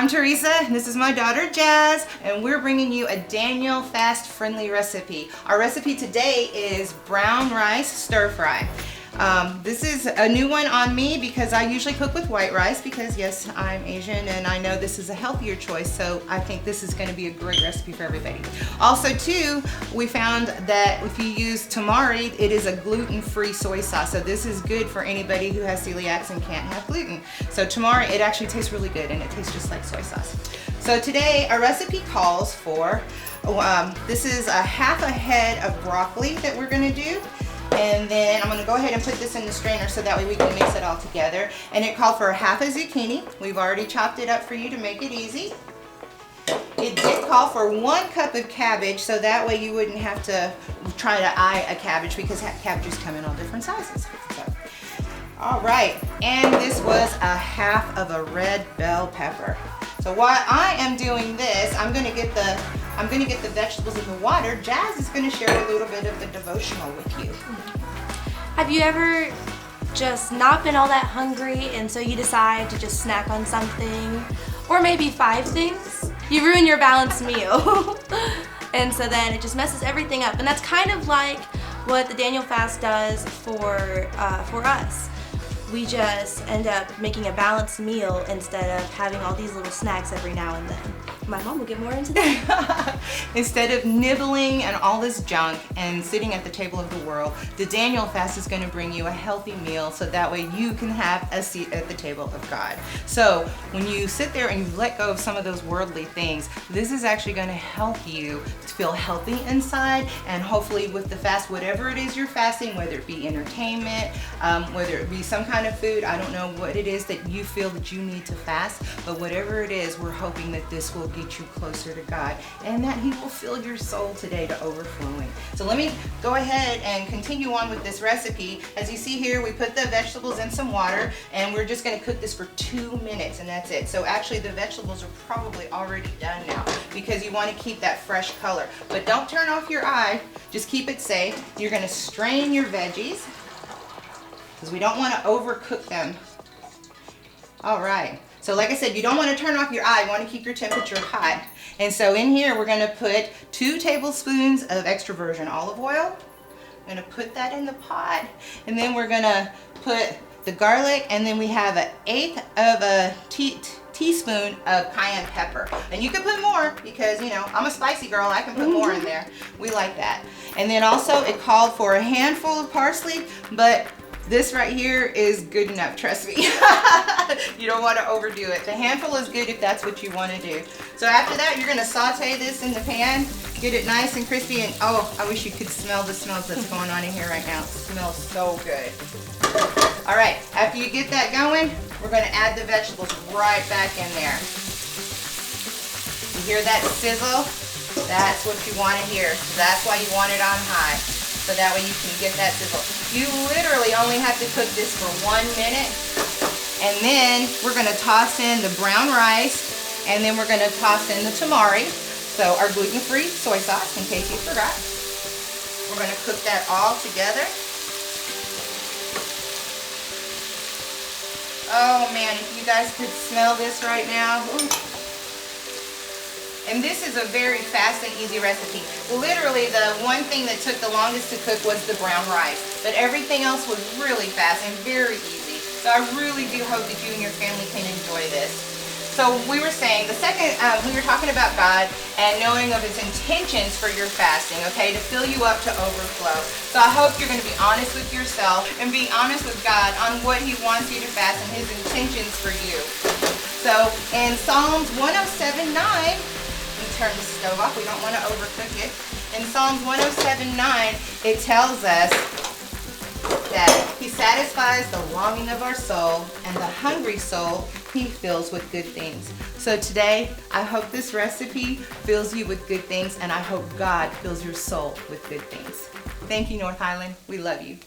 I'm Teresa, and this is my daughter Jazz, and we're bringing you a Daniel fast friendly recipe. Our recipe today is brown rice stir fry. This is a new one on me because I usually cook with white rice because yes, I'm Asian and I know this is a healthier choice, so I think this is going to be a great recipe for everybody. Also too, we found that if you use tamari, it is a gluten-free soy sauce, so this is good for anybody who has celiacs and can't have gluten. So tamari, it actually tastes really good and it tastes just like soy sauce. So today our recipe calls for, this is a half a head of broccoli that we're going to do. And then I'm going to go ahead and put this in the strainer so that way we can mix it all together. And it called for half a zucchini. We've already chopped it up for you to make it easy. It did call for 1 cup of cabbage, so that way you wouldn't have to try to eye a cabbage because cabbages come in all different sizes. So, all right, and this was a half of a red bell pepper. So while I am doing this, I'm going to get the vegetables in the water. Jazz is going to share a little bit of the devotional with you. Have you ever just not been all that hungry and so you decide to just snack on something, or maybe 5 things? You ruin your balanced meal. And so then it just messes everything up. And that's kind of like what the Daniel fast does for us. We just end up making a balanced meal instead of having all these little snacks every now and then. My mom will get more into that. Instead of nibbling and all this junk and sitting at the table of the world, the Daniel fast is going to bring you a healthy meal so that way you can have a seat at the table of God. So when you sit there and you let go of some of those worldly things, this is actually going to help you to feel healthy inside, and hopefully with the fast, whatever it is you're fasting, whether it be entertainment, whether it be some kind of food, I don't know what it is that you feel that you need to fast, but whatever it is, we're hoping that this will get you closer to God and that He will fill your soul today to overflowing. So let me go ahead and continue on with this recipe. As you see here, we put the vegetables in some water and we're just going to cook this for 2 minutes and that's it. So actually the vegetables are probably already done now because you want to keep that fresh color. But don't turn off your eye, just keep it safe. You're going to strain your veggies because we don't want to overcook them. All right. So like I said, you don't want to turn off your eye. You want to keep your temperature hot. And so in here, we're going to put 2 tablespoons of extra virgin olive oil. I'm going to put that in the pot. And then we're going to put the garlic. And then we have 1/8 of a teaspoon of cayenne pepper. And you can put more because, you know, I'm a spicy girl. I can put more in there. We like that. And then also it called for a handful of parsley, but this right here is good enough, trust me. You don't want to overdo it. The handful is good if that's what you want to do. So after that, you're going to saute this in the pan, get it nice and crispy, and oh, I wish you could smell the smells that's going on in here right now. It smells so good. All right, after you get that going, we're going to add the vegetables right back in there. You hear that sizzle? That's what you want to hear. That's why you want it on high. So that way you can get that sizzle. You literally only have to cook this for 1 minute. And then we're going to toss in the brown rice. And then we're going to toss in the tamari. So our gluten-free soy sauce, in case you forgot. We're going to cook that all together. Oh man, if you guys could smell this right now. Ooh. And this is a very fast and easy recipe. Literally, the one thing that took the longest to cook was the brown rice. But everything else was really fast and very easy. So I really do hope that you and your family can enjoy this. So we were saying, we were talking about God and knowing of His intentions for your fasting, okay, to fill you up to overflow. So I hope you're going to be honest with yourself and be honest with God on what He wants you to fast and His intentions for you. So in Psalms 107:9, turn the stove off, we don't want to overcook it. In Psalms 107:9, it tells us that He satisfies the longing of our soul, and the hungry soul He fills with good things. So today, I hope this recipe fills you with good things, and I hope God fills your soul with good things. Thank you, North Highland. We love you.